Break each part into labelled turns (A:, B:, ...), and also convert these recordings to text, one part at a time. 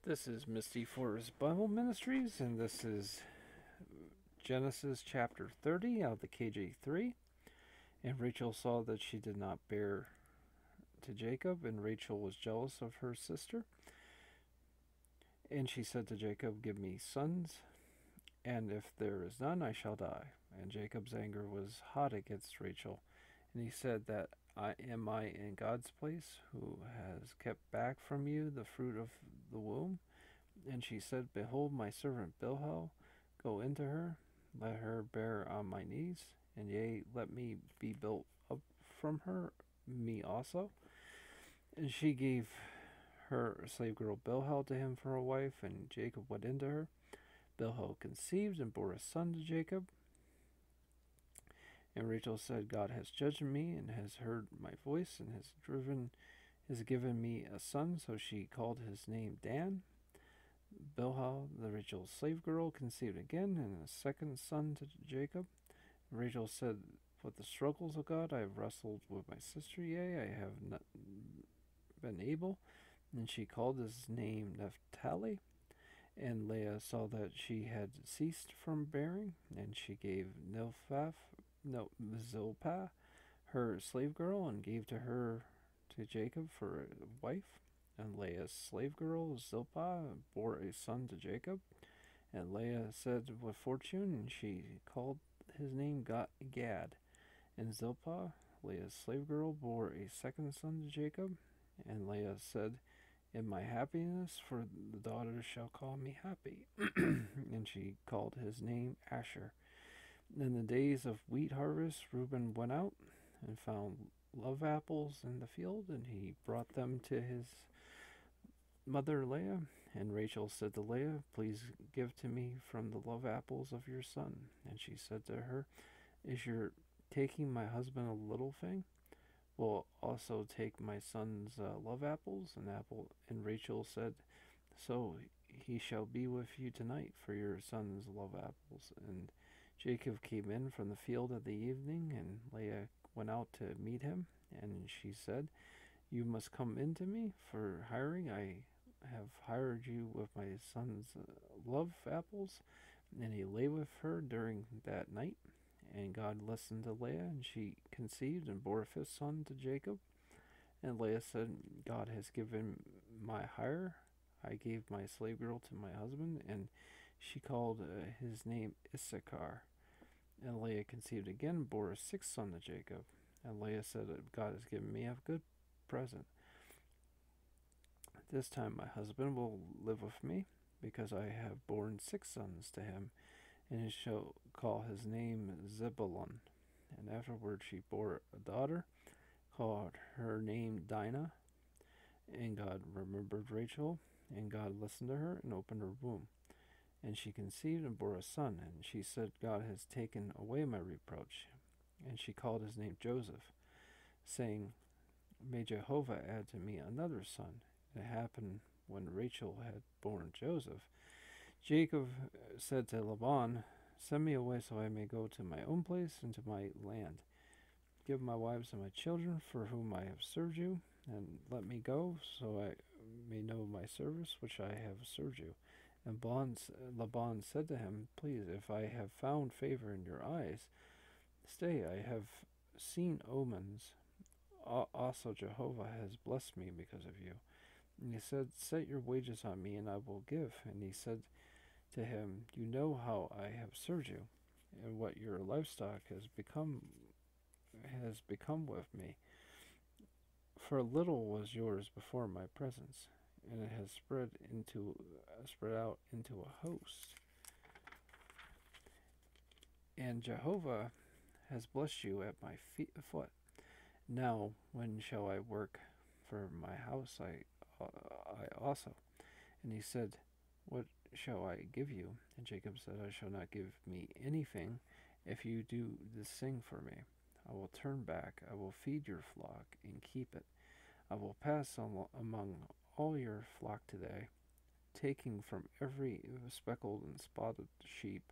A: This is Misty Forest Bible Ministries, and this is Genesis chapter 30 out of the KJ3. And Rachel saw that she did not bear to Jacob, and Rachel was jealous of her sister. And she said to Jacob, "Give me sons, and if there is none, I shall die." And Jacob's anger was hot against Rachel, and he said, "That am I in God's place, who has kept back from you the fruit of the womb?" And she said, "Behold, my servant Bilhah, go into her, let her bear on my knees, and yea, let me be built up from her, me also." And she gave her slave girl Bilhah to him for a wife, and Jacob went into her. Bilhah conceived and bore a son to Jacob. And Rachel said, "God has judged me, and has heard my voice, and has given me a son." So she called his name Dan. Bilhah, the Rachel's slave girl, conceived again, and a second son to Jacob. Rachel said, "With the struggles of God I have wrestled with my sister, yea, I have not been able." And she called his name Naphtali. And Leah saw that she had ceased from bearing, and she gave Zilpah, her slave girl, and gave to Jacob for a wife. And Leah's slave girl Zilpah bore a son to Jacob. And Leah said with fortune, and she called his name Gad. And Zilpah, Leah's slave girl, bore a second son to Jacob. And Leah said, "In my happiness, for the daughters shall call me happy." And she called his name Asher. In the days of wheat harvest, Reuben went out and found love apples in the field, and he brought them to his mother Leah. And Rachel said to Leah, "Please give to me from the love apples of your son." And she said to her, "Is your taking my husband a little thing? Will also take my son's love apples?" And Rachel said, "So he shall be with you tonight for your son's love apples." And Jacob came in from the field at the evening, and Leah went out to meet him. And she said, "You must come in to me for hiring. I have hired you with my son's love apples." And he lay with her during that night. And God listened to Leah, and she conceived and bore a fifth son to Jacob. And Leah said, "God has given my hire. I gave my slave girl to my husband." And she called his name Issachar. And Leah conceived again and bore a sixth son to Jacob. And Leah said, "God has given me a good present. This time my husband will live with me, because I have borne six sons to him, and he shall call his name Zebulun." And afterward she bore a daughter, called her name Dinah. And God remembered Rachel, and God listened to her and opened her womb. And she conceived and bore a son, and she said, "God has taken away my reproach." And she called his name Joseph, saying, "May Jehovah add to me another son." And it happened, when Rachel had borne Joseph, Jacob said to Laban, "Send me away so I may go to my own place and to my land. Give my wives and my children for whom I have served you, and let me go so I may know my service which I have served you." And Laban said to him, "Please, if I have found favor in your eyes, stay. I have seen omens. Also Jehovah has blessed me because of you." And he said, "Set your wages on me, and I will give." And he said to him, "You know how I have served you, and what your livestock has become with me. For little was yours before my presence, and it has spread out into a host. And Jehovah has blessed you at my foot. Now, when shall I work for my house? I also." And he said, "What shall I give you?" And Jacob said, "I shall not give me anything if you do this thing for me. I will turn back, I will feed your flock and keep it. I will pass among all your flock today, taking from every speckled and spotted sheep,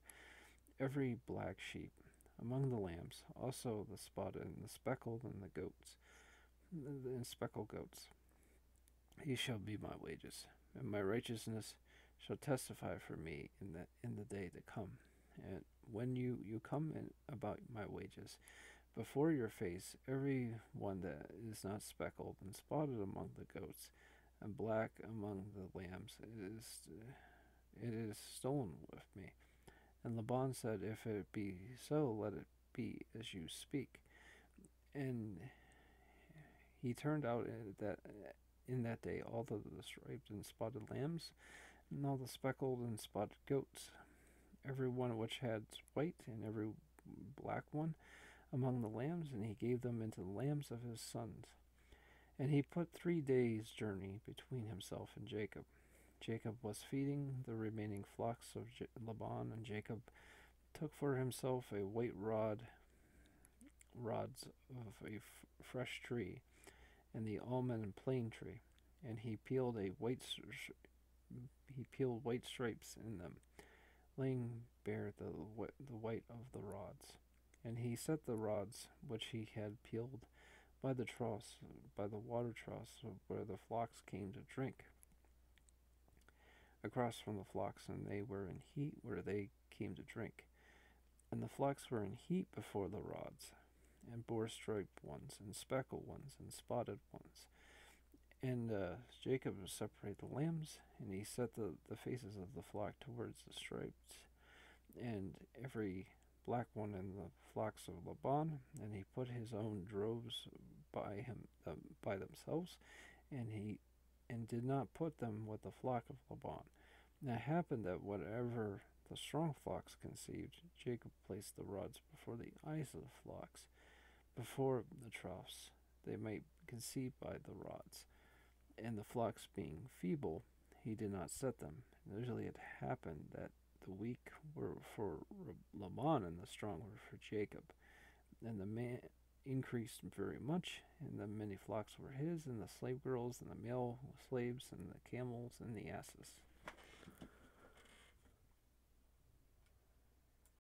A: every black sheep among the lambs, also the spotted and the speckled and the speckled goats. He shall be my wages." and my righteousness shall testify for me in the day to come. And when you come in about my wages, before your face, every one that is not speckled and spotted among the goats, and black among the lambs, it is stolen with me. And Laban said, If it be so, let it be as you speak. And he turned out in that day all the striped and spotted lambs, and all the speckled and spotted goats, every one which had white, and every black one among the lambs, and he gave them into the lambs of his sons. And he put 3 days' journey between himself and Jacob. Jacob was feeding the remaining flocks of Laban, and Jacob took for himself a white rods of a fresh tree, and the almond and plane tree, and he peeled white stripes in them, laying bare the white of the rods. And he set the rods which he had peeled by the troughs, by the water troughs where the flocks came to drink, across from the flocks, and they were in heat where they came to drink. And the flocks were in heat before the rods, and bore striped ones, and speckled ones, and spotted ones. And Jacob separated the lambs, and he set the faces of the flock towards the stripes, and every black one in the flocks of Laban, and he put his own droves by themselves, and did not put them with the flock of Laban. Now it happened that whatever the strong flocks conceived, Jacob placed the rods before the eyes of the flocks, before the troughs, they might conceive by the rods. And the flocks being feeble, he did not set them. And usually it happened that the weak were for Laban, and the strong were for Jacob. And the man increased very much, and the many flocks were his, and the slave girls, and the male slaves, and the camels, and the asses.